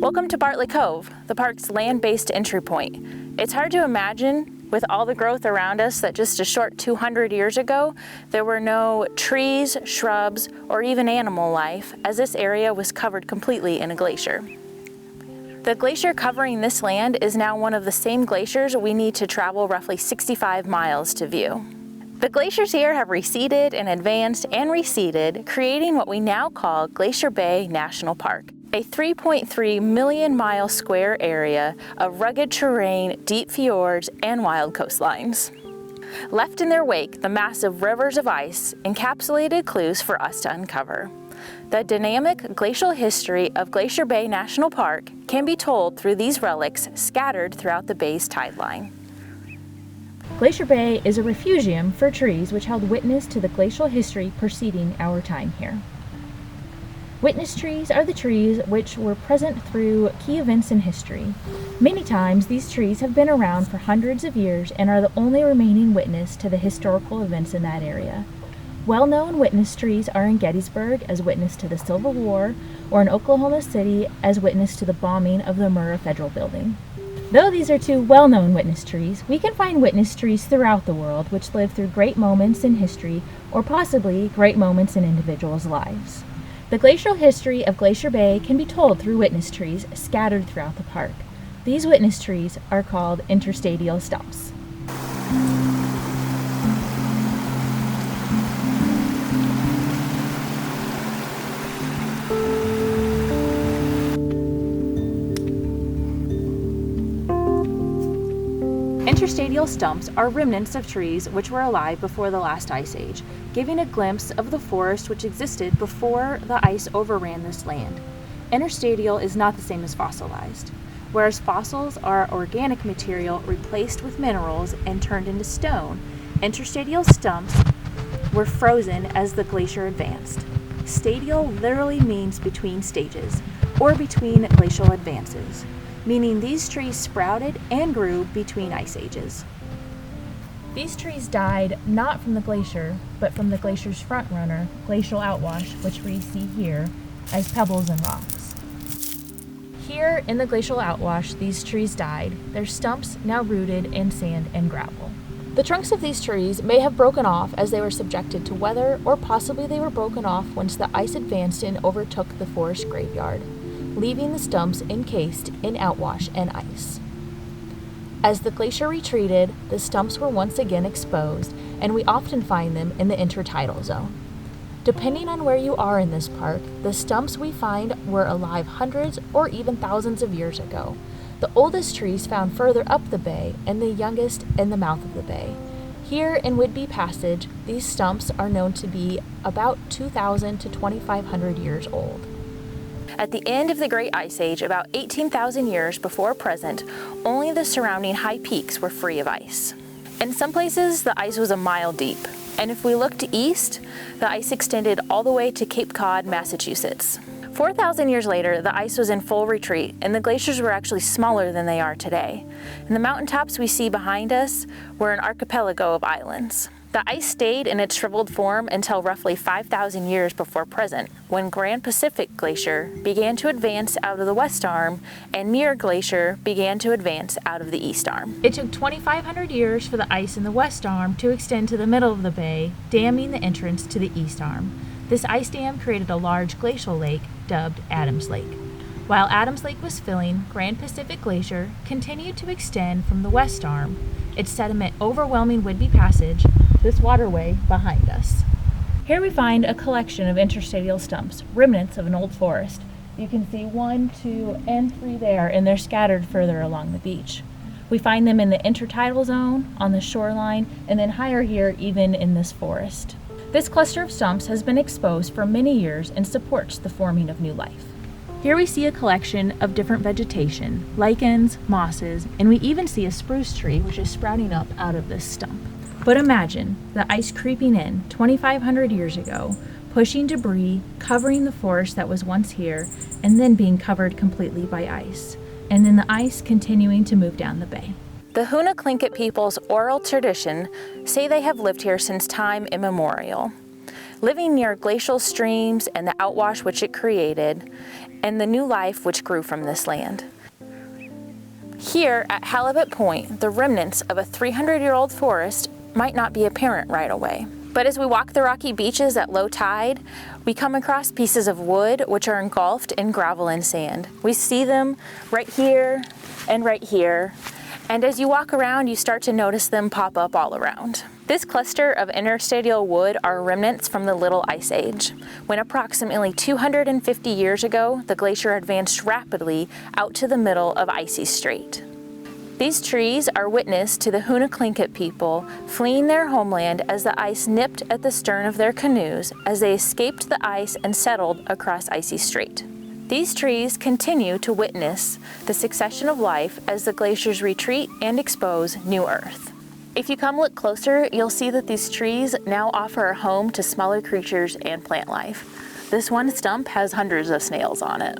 Welcome to Bartlett Cove, the park's land-based entry point. It's hard to imagine, with all the growth around us, that just a short 200 years ago, there were no trees, shrubs, or even animal life, as this area was covered completely in a glacier. The glacier covering this land is now one of the same glaciers we need to travel roughly 65 miles to view. The glaciers here have receded and advanced and receded, creating what we now call Glacier Bay National Park, a 3.3 million mile square area of rugged terrain, deep fjords, and wild coastlines. Left in their wake, the massive rivers of ice encapsulated clues for us to uncover. The dynamic glacial history of Glacier Bay National Park can be told through these relics scattered throughout the bay's tide line. Glacier Bay is a refugium for trees which held witness to the glacial history preceding our time here. Witness trees are the trees which were present through key events in history. Many times these trees have been around for hundreds of years and are the only remaining witness to the historical events in that area. Well-known witness trees are in Gettysburg as witness to the Civil War, or in Oklahoma City as witness to the bombing of the Murrah Federal Building. Though these are two well-known witness trees, we can find witness trees throughout the world which live through great moments in history, or possibly great moments in individuals' lives. The glacial history of Glacier Bay can be told through witness trees scattered throughout the park. These witness trees are called interstadial stumps. Interstadial stumps are remnants of trees which were alive before the last ice age, giving a glimpse of the forest which existed before the ice overran this land. Interstadial is not the same as fossilized. Whereas fossils are organic material replaced with minerals and turned into stone, interstadial stumps were frozen as the glacier advanced. Stadial literally means between stages, or between glacial advances, meaning these trees sprouted and grew between ice ages. These trees died not from the glacier, but from the glacier's front runner, glacial outwash, which we see here as pebbles and rocks. Here in the glacial outwash, these trees died, their stumps now rooted in sand and gravel. The trunks of these trees may have broken off as they were subjected to weather, or possibly they were broken off once the ice advanced and overtook the forest graveyard, leaving the stumps encased in outwash and ice. As the glacier retreated, the stumps were once again exposed, and we often find them in the intertidal zone. Depending on where you are in this park, the stumps we find were alive hundreds or even thousands of years ago. The oldest trees found further up the bay, and the youngest in the mouth of the bay. Here in Whidbey Passage, these stumps are known to be about 2,000 to 2,500 years old. At the end of the Great Ice Age, about 18,000 years before present, only the surrounding high peaks were free of ice. In some places, the ice was a mile deep, and if we looked east, the ice extended all the way to Cape Cod, Massachusetts. 4,000 years later, the ice was in full retreat, and the glaciers were actually smaller than they are today. And the mountaintops we see behind us were an archipelago of islands. The ice stayed in its shriveled form until roughly 5,000 years before present, when Grand Pacific Glacier began to advance out of the west arm and Muir Glacier began to advance out of the east arm. It took 2,500 years for the ice in the west arm to extend to the middle of the bay, damming the entrance to the east arm. This ice dam created a large glacial lake dubbed Adams Lake. While Adams Lake was filling, Grand Pacific Glacier continued to extend from the west arm, its sediment overwhelming Whidbey Passage, this waterway behind us. Here we find a collection of interstadial stumps, remnants of an old forest. You can see 1, 2, and 3 there, and they're scattered further along the beach. We find them in the intertidal zone, on the shoreline, and then higher here even in this forest. This cluster of stumps has been exposed for many years and supports the forming of new life. Here we see a collection of different vegetation, lichens, mosses, and we even see a spruce tree which is sprouting up out of this stump. But imagine the ice creeping in 2,500 years ago, pushing debris, covering the forest that was once here, and then being covered completely by ice, and then the ice continuing to move down the bay. The Hoona Tlingit people's oral tradition say they have lived here since time immemorial, living near glacial streams and the outwash which it created, and the new life which grew from this land. Here at Halibut Point, the remnants of a 300-year-old forest might not be apparent right away. But as we walk the rocky beaches at low tide, we come across pieces of wood which are engulfed in gravel and sand. We see them right here and right here, and as you walk around, you start to notice them pop up all around. This cluster of interstadial wood are remnants from the Little Ice Age, when approximately 250 years ago, the glacier advanced rapidly out to the middle of Icy Strait. These trees are witness to the Hunnaklingit people fleeing their homeland as the ice nipped at the stern of their canoes as they escaped the ice and settled across Icy Strait. These trees continue to witness the succession of life as the glaciers retreat and expose new earth. If you come look closer, you'll see that these trees now offer a home to smaller creatures and plant life. This one stump has hundreds of snails on it.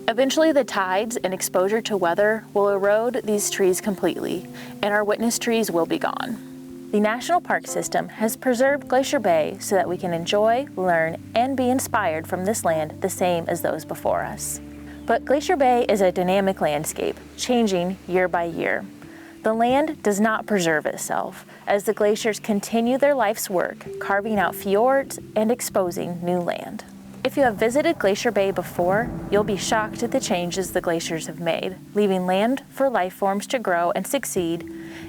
Eventually, the tides and exposure to weather will erode these trees completely, and our witness trees will be gone. The National Park System has preserved Glacier Bay so that we can enjoy, learn, and be inspired from this land the same as those before us. But Glacier Bay is a dynamic landscape, changing year by year. The land does not preserve itself as the glaciers continue their life's work, carving out fjords and exposing new land. If you have visited Glacier Bay before, you'll be shocked at the changes the glaciers have made, leaving land for life forms to grow and succeed,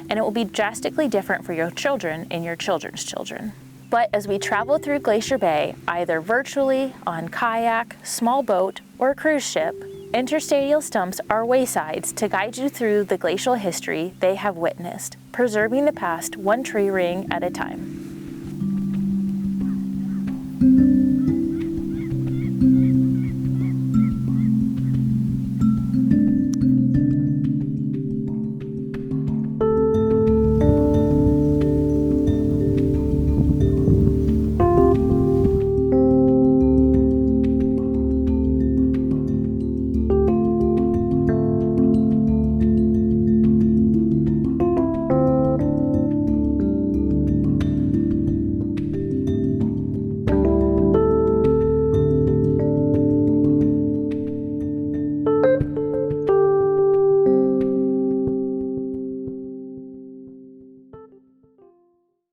and it will be drastically different for your children and your children's children. But as we travel through Glacier Bay, either virtually, on kayak, small boat, or cruise ship, interstadial stumps are waysides to guide you through the glacial history they have witnessed, preserving the past one tree ring at a time.